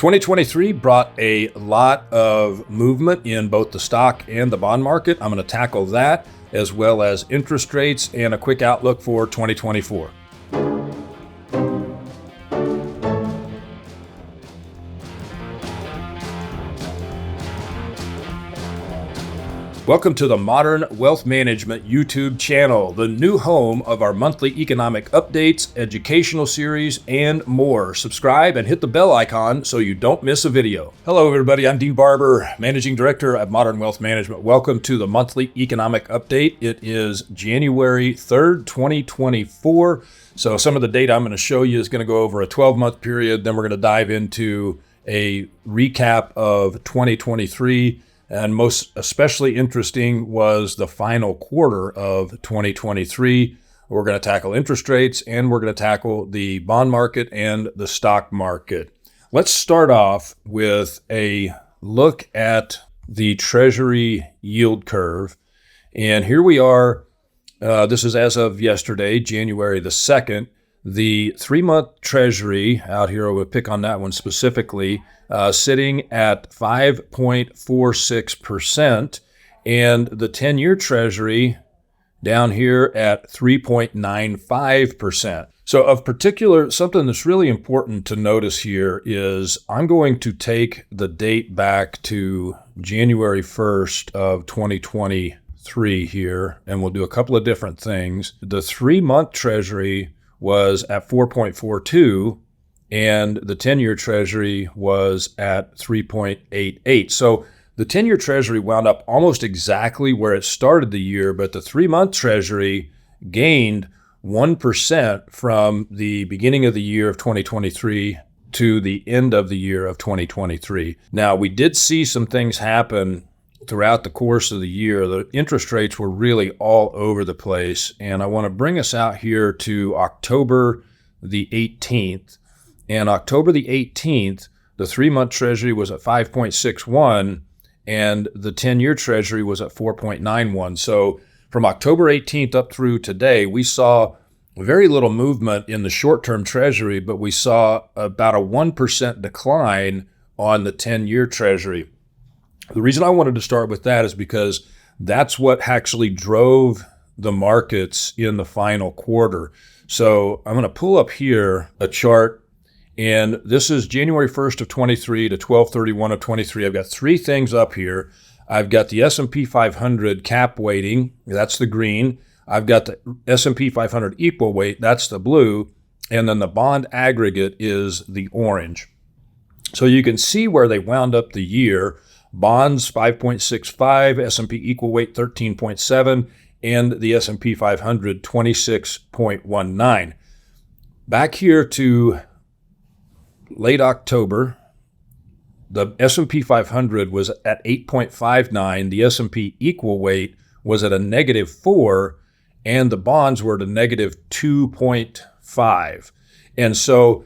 2023 brought a lot of movement in both the stock and the bond market. I'm going to tackle that as well as interest rates and a quick outlook for 2024. Welcome to the Modern Wealth Management YouTube channel, the new home of our monthly economic updates, educational series, and more. Subscribe and hit the bell icon so you don't miss a video. Hello, everybody. I'm Dean Barber, Managing Director at Modern Wealth Management. Welcome to the monthly economic update. It is January 3rd, 2024. So some of the data I'm going to show you is going to go over a 12-month period. Then we're going to dive into a recap of 2023. And most especially interesting was the final quarter of 2023. We're going to tackle interest rates and we're going to tackle the bond market and the stock market. Let's start off with a look at the Treasury yield curve. And here we are. This is as of yesterday, January the 2nd. The 3-month Treasury out here, I will pick on that one specifically, sitting at 5.46%, and the 10-year Treasury down here at 3.95%. So of particular, something that's really important to notice here is I'm going to take the date back to January 1st of 2023 here, and we'll do a couple of different things. The 3-month Treasury was at 4.42, and the 10-year Treasury was at 3.88. So the 10-year Treasury wound up almost exactly where it started the year, but the 3-month Treasury gained 1% from the beginning of the year of 2023 to the end of the year of 2023. Now, we did see some things happen throughout the course of the year. The interest rates were really all over the place. And I want to bring us out here to October the 18th. And October the 18th, the 3-month Treasury was at 5.61 and the 10-year Treasury was at 4.91. So from October 18th up through today, we saw very little movement in the short-term Treasury, but we saw about a 1% decline on the 10-year Treasury. The reason I wanted to start with that is because that's what actually drove the markets in the final quarter. So I'm going to pull up here a chart, and this is January 1st of 23 to 12/31 of 23. I've got three things up here. I've got the S&P 500 cap weighting, that's the green. I've got the S&P 500 equal weight, that's the blue, and then the bond aggregate is the orange. So you can see where they wound up the year. Bonds 5.65, S&P equal weight 13.7, and the S&P 500 26.19. Back here to late October, the S&P 500 was at 8.59, the S&P equal weight was at a -4, and the bonds were at a -2.5. And so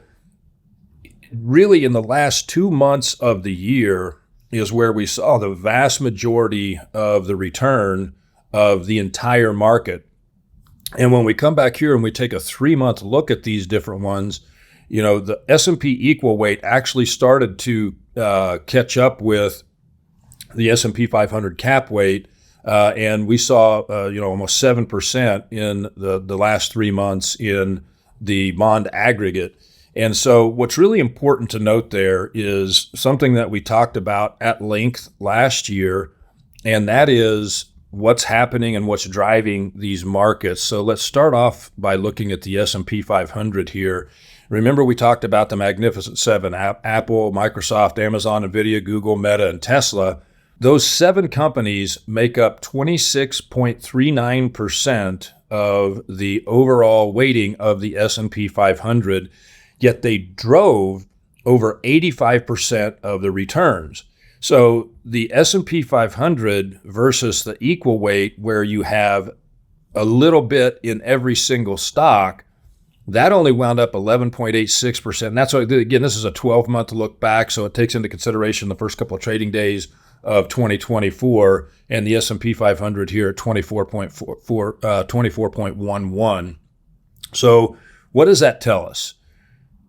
really in the last 2 months of the year is where we saw the vast majority of the return of the entire market. And when we come back here and we take a 3-month look at these different ones, you know, the S&P equal weight actually started to catch up with the S&P 500 cap weight, and we saw almost 7% in the last 3 months in the bond aggregate. And so what's really important to note there is something that we talked about at length last year, and that is what's happening and what's driving these markets. So let's start off by looking at the S&P 500 here. Remember, we talked about the Magnificent Seven: Apple, Microsoft, Amazon, Nvidia, Google, Meta, and Tesla. Those 7 companies make up 26.39% of the overall weighting of the S&P 500. Yet they drove over 85% of the returns. So the S&P 500 versus the equal weight, where you have a little bit in every single stock, that only wound up 11.86%. And that's what, again, this is a 12-month look back, so it takes into consideration the first couple of trading days of 2024, and the S&P 500 here at 24.11. So what does that tell us?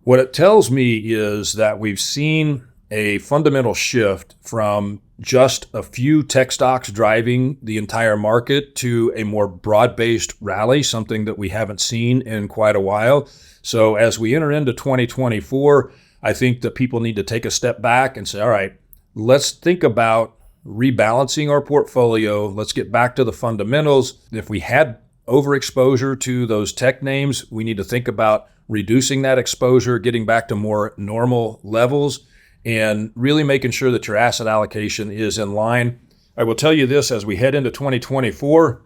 What it tells me is that we've seen a fundamental shift from just a few tech stocks driving the entire market to a more broad-based rally, something that we haven't seen in quite a while. So as we enter into 2024, I think that people need to take a step back and say, all right, let's think about rebalancing our portfolio. Let's get back to the fundamentals. If we had overexposure to those tech names, we need to think about reducing that exposure, getting back to more normal levels, and really making sure that your asset allocation is in line. I will tell you this, as we head into 2024,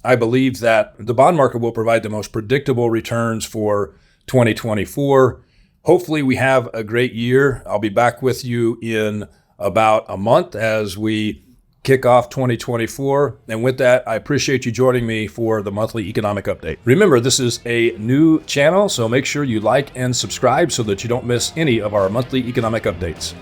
I believe that the bond market will provide the most predictable returns for 2024. Hopefully we have a great year. I'll be back with you in about a month as we kick off 2024. And with that, I appreciate you joining me for the monthly economic update. Remember, this is a new channel, so make sure you like and subscribe so that you don't miss any of our monthly economic updates.